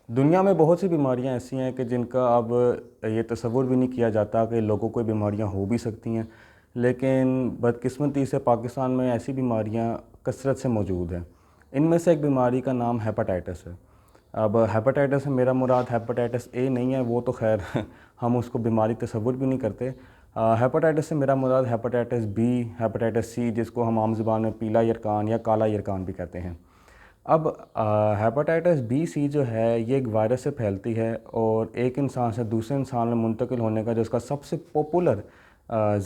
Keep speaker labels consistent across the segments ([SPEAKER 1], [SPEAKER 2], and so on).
[SPEAKER 1] دنیا میں بہت سی بیماریاں ایسی ہیں کہ جن کا اب یہ تصور بھی نہیں کیا جاتا کہ لوگوں کو بیماریاں ہو بھی سکتی ہیں، لیکن بدقسمتی سے پاکستان میں ایسی بیماریاں کثرت سے موجود ہیں۔ ان میں سے ایک بیماری کا نام ہیپاٹائٹس ہے۔ اب ہیپاٹائٹس سے میرا مراد ہیپاٹائٹس اے نہیں ہے، وہ تو خیر ہم اس کو بیماری تصور بھی نہیں کرتے۔ ہیپاٹائٹس سے میرا مراد ہیپاٹائٹس بی، ہیپاٹائٹس سی، جس کو ہم عام زبان میں پیلا یرکان یا کالا یرکان بھی کہتے ہیں۔ اب ہیپاٹائٹس بی سی جو ہے یہ ایک وائرس سے پھیلتی ہے، اور ایک انسان سے دوسرے انسان میں منتقل ہونے کا جو اس کا سب سے پاپولر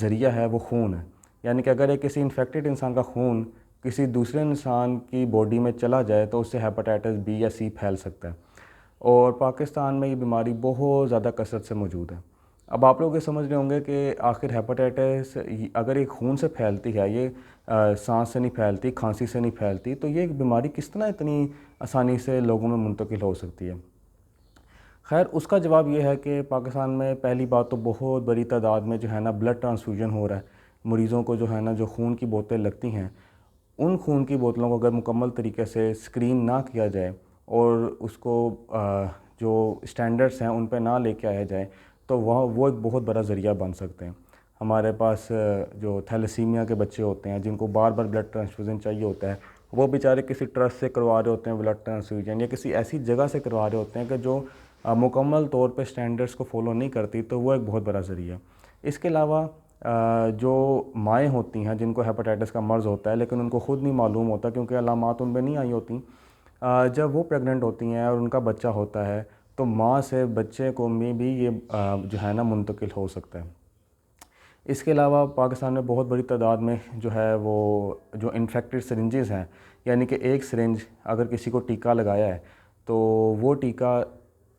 [SPEAKER 1] ذریعہ ہے وہ خون ہے۔ یعنی کہ اگر ایک کسی انفیکٹڈ انسان کا خون کسی دوسرے انسان کی باڈی میں چلا جائے تو اس سے ہیپاٹائٹس بی یا سی پھیل سکتا ہے، اور پاکستان میں یہ بیماری بہت زیادہ کثرت سے موجود ہے۔ اب آپ لوگ یہ سمجھ رہے ہوں گے کہ آخر ہیپاٹائٹس اگر ایک خون سے پھیلتی ہے، یہ سانس سے نہیں پھیلتی، کھانسی سے نہیں پھیلتی، تو یہ بیماری کس طرح اتنی آسانی سے لوگوں میں منتقل ہو سکتی ہے؟ خیر، اس کا جواب یہ ہے کہ پاکستان میں پہلی بات تو بہت بڑی تعداد میں جو ہے نا بلڈ ٹرانسفیوژن ہو رہا ہے۔ مریضوں کو جو ہے نا جو خون کی بوتلیں لگتی ہیں، ان خون کی بوتلوں کو اگر مکمل طریقے سے اسکرین نہ کیا جائے اور اس کو جو اسٹینڈرڈس ہیں ان پہ نہ لے کے آیا جائے تو وہ ایک بہت بڑا ذریعہ بن سکتے ہیں۔ ہمارے پاس جو تھیلیسیمیا کے بچے ہوتے ہیں جن کو بار بار بلڈ ٹرانسفیوژن چاہیے ہوتا ہے، وہ بیچارے کسی ٹرسٹ سے کروا رہے ہوتے ہیں بلڈ ٹرانسفیوژن، یا کسی ایسی جگہ سے کروا رہے ہوتے ہیں کہ جو مکمل طور پہ سٹینڈرڈز کو فالو نہیں کرتی، تو وہ ایک بہت بڑا ذریعہ ہے۔ اس کے علاوہ جو مائیں ہوتی ہیں جن کو ہیپاٹائٹس کا مرض ہوتا ہے لیکن ان کو خود نہیں معلوم ہوتا کیونکہ علامات ان پہ نہیں آئی ہوتی، جب وہ پریگننٹ ہوتی ہیں اور ان کا بچہ ہوتا ہے تو ماں سے بچے کو میں بھی یہ جو ہے نا منتقل ہو سکتا ہے۔ اس کے علاوہ پاکستان میں بہت بڑی تعداد میں جو ہے وہ جو انفیکٹڈ سرنجز ہیں، یعنی کہ ایک سرنج اگر کسی کو ٹیکہ لگایا ہے تو وہ ٹیکہ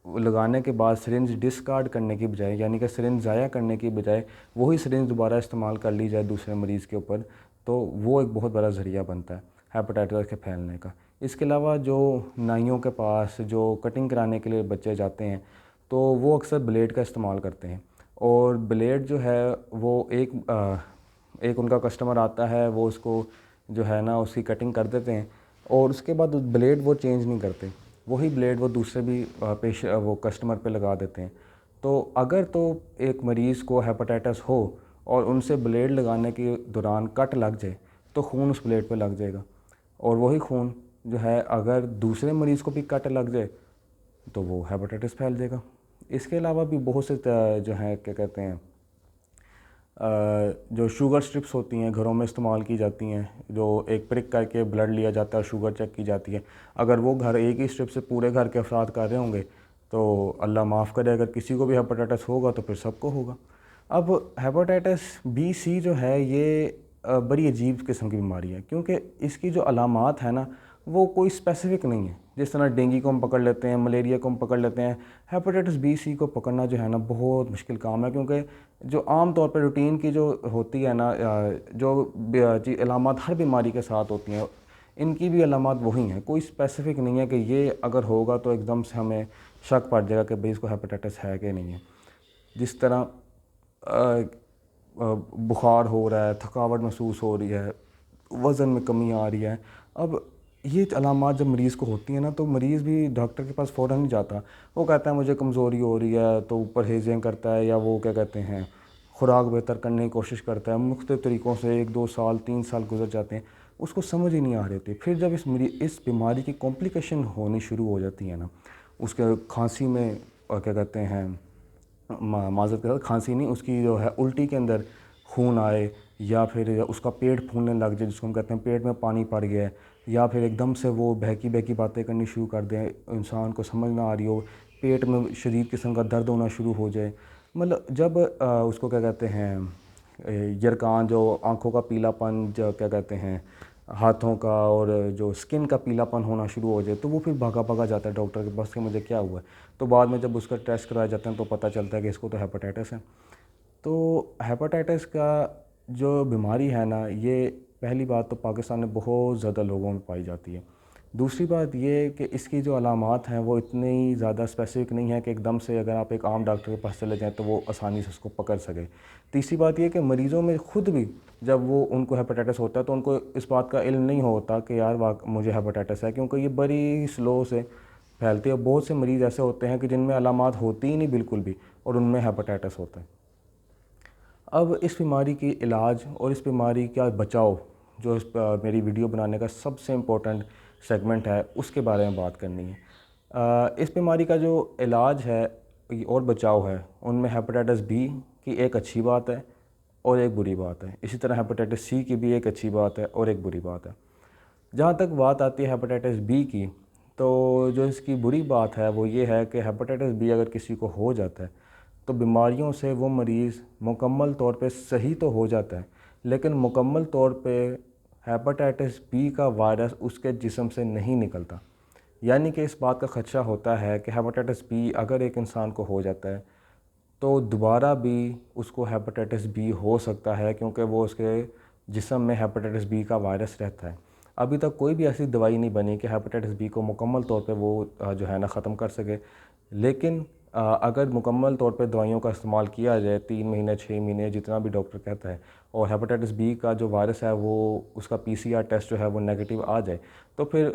[SPEAKER 1] لگانے کے بعد سرنج ڈسکارڈ کرنے کی بجائے، یعنی کہ سرنج ضائع کرنے کی بجائے وہی سرنج دوبارہ استعمال کر لی جائے دوسرے مریض کے اوپر، تو وہ ایک بہت بڑا ذریعہ بنتا ہے ہیپاٹائٹس کے پھیلنے کا۔ اس کے علاوہ جو نائیوں کے پاس جو کٹنگ کرانے کے لیے بچے جاتے ہیں تو وہ اکثر بلیڈ کا استعمال کرتے ہیں، اور بلیڈ جو ہے وہ ایک ان کا کسٹمر آتا ہے، وہ اس کو جو ہے نا اس کی کٹنگ کر دیتے ہیں، اور اس کے بعد بلیڈ وہ چینج نہیں کرتے، وہی بلیڈ وہ دوسرے بھی وہ کسٹمر پہ لگا دیتے ہیں۔ تو اگر تو ایک مریض کو ہیپاٹائٹس ہو اور ان سے بلیڈ لگانے کے دوران کٹ لگ جائے تو خون اس بلیڈ پہ لگ جائے گا، اور وہی خون جو ہے اگر دوسرے مریض کو بھی کٹ لگ جائے تو وہ ہیپاٹائٹس پھیل جائے گا۔ اس کے علاوہ بھی بہت سے جو ہیں کیا کہتے ہیں جو شوگر سٹرپس ہوتی ہیں گھروں میں استعمال کی جاتی ہیں، جو ایک پرک کر کے بلڈ لیا جاتا ہے اور شوگر چیک کی جاتی ہے، اگر وہ گھر ایک ہی سٹرپ سے پورے گھر کے افراد کر رہے ہوں گے تو اللہ معاف کرے اگر کسی کو بھی ہیپاٹائٹس ہوگا تو پھر سب کو ہوگا۔ اب ہیپاٹائٹس بی سی جو ہے یہ بڑی عجیب قسم کی بیماری ہے، کیونکہ اس کی جو علامات ہیں نا وہ کوئی اسپیسیفک نہیں ہے۔ جس طرح ڈینگی کو ہم پکڑ لیتے ہیں، ملیریا کو ہم پکڑ لیتے ہیں، ہیپاٹائٹس بی سی کو پکڑنا جو ہے نا بہت مشکل کام ہے، کیونکہ جو عام طور پہ روٹین کی جو ہوتی ہے نا جو علامات ہر بیماری کے ساتھ ہوتی ہیں، ان کی بھی علامات وہی ہیں، کوئی اسپیسیفک نہیں ہے کہ یہ اگر ہوگا تو ایک دم سے ہمیں شک پڑ جائے گا کہ بھئی اس کو ہیپاٹائٹس ہے کہ نہیں ہے۔ جس طرح بخار ہو رہا ہے، تھکاوٹ محسوس ہو رہی ہے، وزن میں کمی آ رہی ہے، اب یہ علامات جب مریض کو ہوتی ہیں نا تو مریض بھی ڈاکٹر کے پاس فوراً نہیں جاتا، وہ کہتا ہے مجھے کمزوری ہو رہی ہے تو پرہیزیں کرتا ہے، یا وہ کیا کہتے ہیں خوراک بہتر کرنے کی کوشش کرتا ہے، مختلف طریقوں سے 1 2 سال 3 سال گزر جاتے ہیں، اس کو سمجھ ہی نہیں آ رہی تھی۔ پھر جب اس بیماری کی کمپلیکیشن ہونی شروع ہو جاتی ہے نا، اس کے کھانسی میں کیا کہتے ہیں معذرت کے ساتھ کھانسی نہیں، اس کی جو ہے الٹی کے اندر خون آئے، یا پھر اس کا پیٹ پھولنے لگ جائے جس کو ہم کہتے ہیں پیٹ میں پانی پڑ گیا ہے، یا پھر ایک دم سے وہ بہکی بہکی باتیں کرنی شروع کر دیں، انسان کو سمجھ نہ آ رہی ہو، پیٹ میں شدید قسم کا درد ہونا شروع ہو جائے، مطلب جب اس کو کیا کہتے ہیں یرکان جو آنکھوں کا پیلا پن، جو کیا کہتے ہیں ہاتھوں کا اور جو سکن کا پیلا پن ہونا شروع ہو جائے تو وہ پھر بھاگا بھاگا جاتا ہے ڈاکٹر کے پاس کہ مجھے کیا ہوا ہے، تو بعد میں جب اس کا ٹیسٹ کرائے جاتے ہیں تو پتہ چلتا ہے کہ اس کو تو ہیپاٹائٹس ہے۔ تو ہیپاٹائٹس کا جو بیماری ہے نا، یہ پہلی بات تو پاکستان میں بہت زیادہ لوگوں میں پائی جاتی ہے۔ دوسری بات یہ کہ اس کی جو علامات ہیں وہ اتنی زیادہ اسپیسیفک نہیں ہے کہ ایک دم سے اگر آپ ایک عام ڈاکٹر کے پاس چلے جائیں تو وہ آسانی سے اس کو پکڑ سکے۔ تیسری بات یہ کہ مریضوں میں خود بھی جب وہ ان کو ہیپاٹائٹس ہوتا ہے تو ان کو اس بات کا علم نہیں ہوتا کہ یار مجھے ہیپاٹائٹس ہے، کیونکہ یہ بڑی سلو سے پھیلتی ہے. بہت سے مریض ایسے ہوتے ہیں کہ جن میں علامات ہوتی ہی نہیں بالکل بھی, اور ان میں ہیپاٹائٹس ہوتا ہے. اب اس بیماری کی علاج اور اس بیماری کا بچاؤ جو میری ویڈیو بنانے کا سب سے امپورٹنٹ سیگمنٹ ہے, اس کے بارے میں بات کرنی ہے. اس بیماری کا جو علاج ہے اور بچاؤ ہے, ان میں ہیپاٹائٹس بی کی ایک اچھی بات ہے اور ایک بری بات ہے. اسی طرح ہیپاٹائٹس سی کی بھی ایک اچھی بات ہے اور ایک بری بات ہے. جہاں تک بات آتی ہے ہیپاٹائٹس بی کی, تو جو اس کی بری بات ہے وہ یہ ہے کہ ہیپاٹائٹس بی اگر کسی کو ہو جاتا ہے تو بیماریوں سے وہ مریض مکمل طور پہ صحیح تو ہو جاتا ہے, لیکن مکمل طور پہ ہیپاٹائٹس بی کا وائرس اس کے جسم سے نہیں نکلتا. یعنی کہ اس بات کا خدشہ ہوتا ہے کہ ہیپاٹائٹس بی اگر ایک انسان کو ہو جاتا ہے تو دوبارہ بھی اس کو ہیپاٹائٹس بی ہو سکتا ہے, کیونکہ وہ اس کے جسم میں ہیپاٹائٹس بی کا وائرس رہتا ہے. ابھی تک کوئی بھی ایسی دوائی نہیں بنی کہ ہیپاٹائٹس بی کو مکمل طور پہ وہ جو ہے نا ختم کر سکے. لیکن اگر مکمل طور پہ دوائیوں کا استعمال کیا جائے 3 مہینے 6 مہینے جتنا بھی ڈاکٹر کہتا ہے, اور ہیپاٹائٹس بی کا جو وائرس ہے وہ اس کا PCR ٹیسٹ جو ہے وہ نیگیٹو آ جائے, تو پھر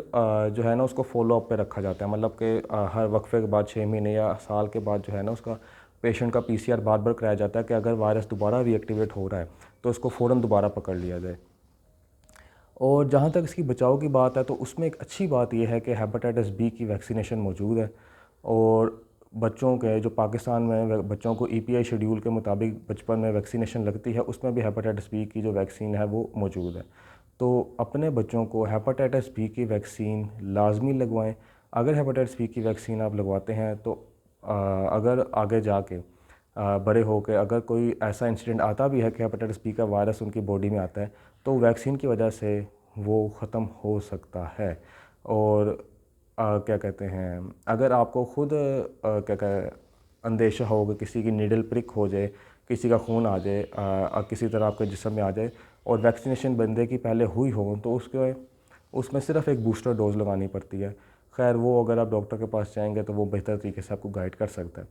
[SPEAKER 1] جو ہے نا اس کو فالو اپ پہ رکھا جاتا ہے. مطلب کہ ہر وقفے کے بعد 6 مہینے یا سال کے بعد جو ہے نا اس کا پیشنٹ کا PCR بار بار کرایا جاتا ہے کہ اگر وائرس دوبارہ ری ایکٹیویٹ ہو رہا ہے تو اس کو فوراً دوبارہ پکڑ لیا جائے. اور جہاں تک اس کی بچاؤ کی بات ہے تو اس میں ایک اچھی بات یہ ہے کہ ہیپاٹائٹس بی کی ویکسینیشن موجود ہے, اور بچوں کے جو پاکستان میں بچوں کو EPI شیڈیول کے مطابق بچپن میں ویکسینیشن لگتی ہے, اس میں بھی ہیپاٹائٹس بی کی جو ویکسین ہے وہ موجود ہے. تو اپنے بچوں کو ہیپاٹائٹس بی کی ویکسین لازمی لگوائیں. اگر ہیپاٹائٹس بی کی ویکسین آپ لگواتے ہیں تو اگر آگے جا کے بڑے ہو کے اگر کوئی ایسا انسیڈنٹ آتا بھی ہے کہ ہیپاٹائٹس بی کا وائرس ان کی باڈی میں آتا ہے تو ویکسین کی وجہ سے وہ ختم ہو سکتا ہے. اور کیا کہتے ہیں, اگر آپ کو خود اندیشہ ہو کہ کسی کی نیڈل پرک ہو جائے, کسی کا خون آ جائے, کسی طرح آپ کے جسم میں آ جائے اور ویکسینیشن بندے کی پہلے ہوئی ہو, تو اس میں صرف ایک بوسٹر ڈوز لگانی پڑتی ہے. خیر وہ اگر آپ ڈاکٹر کے پاس جائیں گے تو وہ بہتر طریقے سے آپ کو گائیڈ کر سکتا ہے.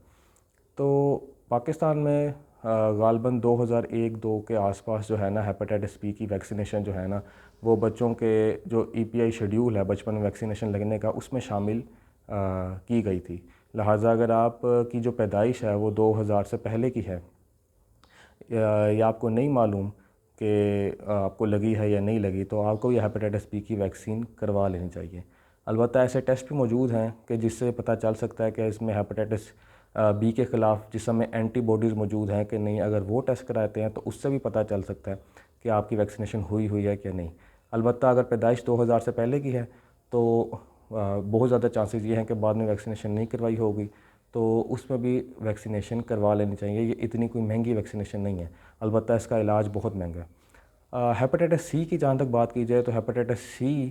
[SPEAKER 1] تو پاکستان میں غالباً 2001-2 کے آس پاس جو ہے نا ہیپاٹائٹس بی کی ویکسینیشن جو ہے نا وہ بچوں کے جو EPI شیڈیول ہے بچپن میں ویکسینیشن لگنے کا اس میں شامل کی گئی تھی. لہٰذا اگر آپ کی جو پیدائش ہے وہ 2000 سے پہلے کی ہے یا آپ کو نہیں معلوم کہ آپ کو لگی ہے یا نہیں لگی, تو آپ کو یہ ہیپاٹائٹس بی کی ویکسین کروا لینی چاہیے. البتہ ایسے ٹیسٹ بھی موجود ہیں کہ جس سے پتہ چل سکتا ہے کہ اس میں ہیپاٹائٹس بی کے خلاف جسم میں اینٹی باڈیز موجود ہیں کہ نہیں. اگر وہ ٹیسٹ کراتے ہیں تو اس سے بھی پتہ چل سکتا ہے کہ آپ کی ویکسینیشن ہوئی ہے کہ نہیں. البتہ اگر پیدائش 2000 سے پہلے کی ہے تو بہت زیادہ چانسز یہ ہیں کہ بعد میں ویکسینیشن نہیں کروائی ہوگی, تو اس میں بھی ویکسینیشن کروا لینی چاہیے. یہ اتنی کوئی مہنگی ویکسینیشن نہیں ہے, البتہ اس کا علاج بہت مہنگا ہے. ہیپاٹائٹس سی کی جہاں تک بات کی جائے تو ہیپاٹائٹس سی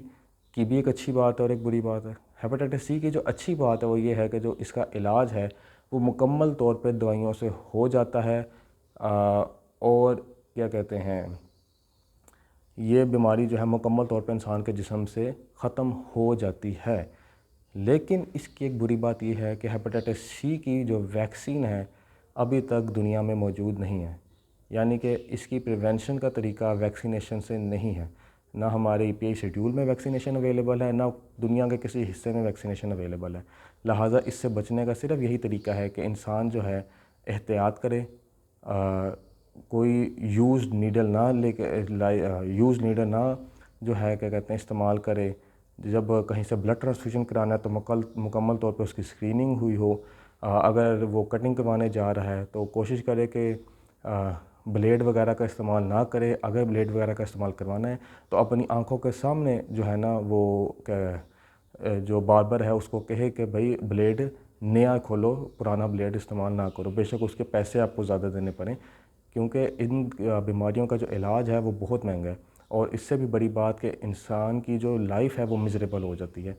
[SPEAKER 1] کی بھی ایک اچھی بات ہے اور ایک بری بات ہے. ہیپاٹائٹس سی کی جو اچھی بات ہے وہ یہ ہے کہ جو اس کا علاج ہے وہ مکمل طور پہ دوائیوں سے ہو جاتا ہے, اور کیا کہتے ہیں یہ بیماری جو ہے مکمل طور پہ انسان کے جسم سے ختم ہو جاتی ہے. لیکن اس کی ایک بری بات یہ ہے کہ ہیپاٹائٹس سی کی جو ویکسین ہے ابھی تک دنیا میں موجود نہیں ہے. یعنی کہ اس کی پریونشن کا طریقہ ویکسینیشن سے نہیں ہے. نہ ہمارے EPI شیڈیول میں ویکسینیشن اویلیبل ہے, نہ دنیا کے کسی حصے میں ویکسینیشن اویلیبل ہے. لہٰذا اس سے بچنے کا صرف یہی طریقہ ہے کہ انسان جو ہے احتیاط کرے, کوئی یوزڈ نیڈل نہ جو ہے کیا کہتے ہیں استعمال کرے. جب کہیں سے بلڈ ٹرانسفیوژن کرانا ہے تو مکمل طور پہ اس کی اسکریننگ ہوئی ہو. اگر وہ کٹنگ کروانے جا رہا ہے تو کوشش کرے کہ بلیڈ وغیرہ کا استعمال نہ کرے. اگر بلیڈ وغیرہ کا استعمال کروانا ہے تو اپنی آنکھوں کے سامنے جو ہے نا وہ جو باربر ہے اس کو کہے کہ بھائی بلیڈ نیا کھولو, پرانا بلیڈ استعمال نہ کرو. بے شک اس کے پیسے آپ کو زیادہ دینے پڑیں, کیونکہ ان بیماریوں کا جو علاج ہے وہ بہت مہنگا ہے. اور اس سے بھی بڑی بات کہ انسان کی جو لائف ہے وہ مزریبل ہو جاتی ہے.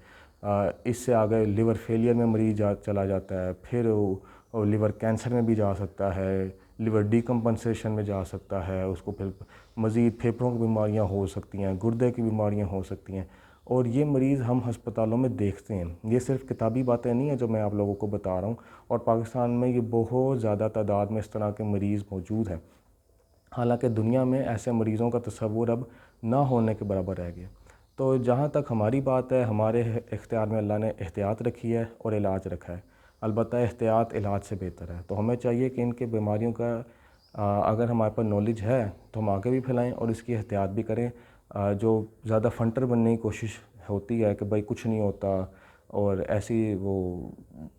[SPEAKER 1] اس سے آگے لیور فیلئر میں مریض چلا جاتا ہے, پھر لیور کینسر میں بھی جا سکتا ہے, لیور ڈیکمپنسیشن میں جا سکتا ہے, اس کو پھر مزید پھیپھڑوں کی بیماریاں ہو سکتی ہیں, گردے کی بیماریاں ہو سکتی ہیں. اور یہ مریض ہم ہسپتالوں میں دیکھتے ہیں. یہ صرف کتابی باتیں نہیں ہیں جو میں آپ لوگوں کو بتا رہا ہوں, اور پاکستان میں یہ بہت زیادہ تعداد میں اس طرح کے مریض موجود ہیں. حالانکہ دنیا میں ایسے مریضوں کا تصور اب نہ ہونے کے برابر رہ گیا. تو جہاں تک ہماری بات ہے، ہمارے اختیار میں اللہ نے احتیاط رکھی ہے اور علاج رکھا ہے، البتہ احتیاط علاج سے بہتر ہے۔ تو ہمیں چاہیے کہ ان کے بیماریوں کا اگر ہمارے پاس نالج ہے تو ہم آگے بھی پھیلائیں اور اس کی احتیاط بھی کریں۔ جو زیادہ فنٹر بننے کی کوشش ہوتی ہے کہ بھائی کچھ نہیں ہوتا اور ایسی وہ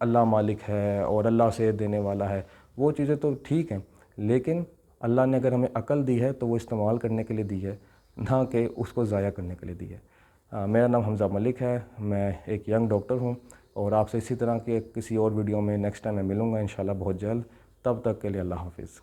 [SPEAKER 1] اللہ مالک ہے اور اللہ صحت دینے والا ہے، وہ چیزیں تو ٹھیک ہیں، لیکن اللہ نے اگر ہمیں عقل دی ہے تو وہ استعمال کرنے کے لیے دی ہے، نہ کہ اس کو ضائع کرنے کے لیے دی ہے۔ میرا نام حمزہ ملک ہے، میں ایک ینگ ڈاکٹر ہوں، اور آپ سے اسی طرح کے کسی اور ویڈیو میں نیکسٹ ٹائم میں ملوں گا انشاءاللہ بہت جلد۔ تب تک کے لیے اللہ حافظ۔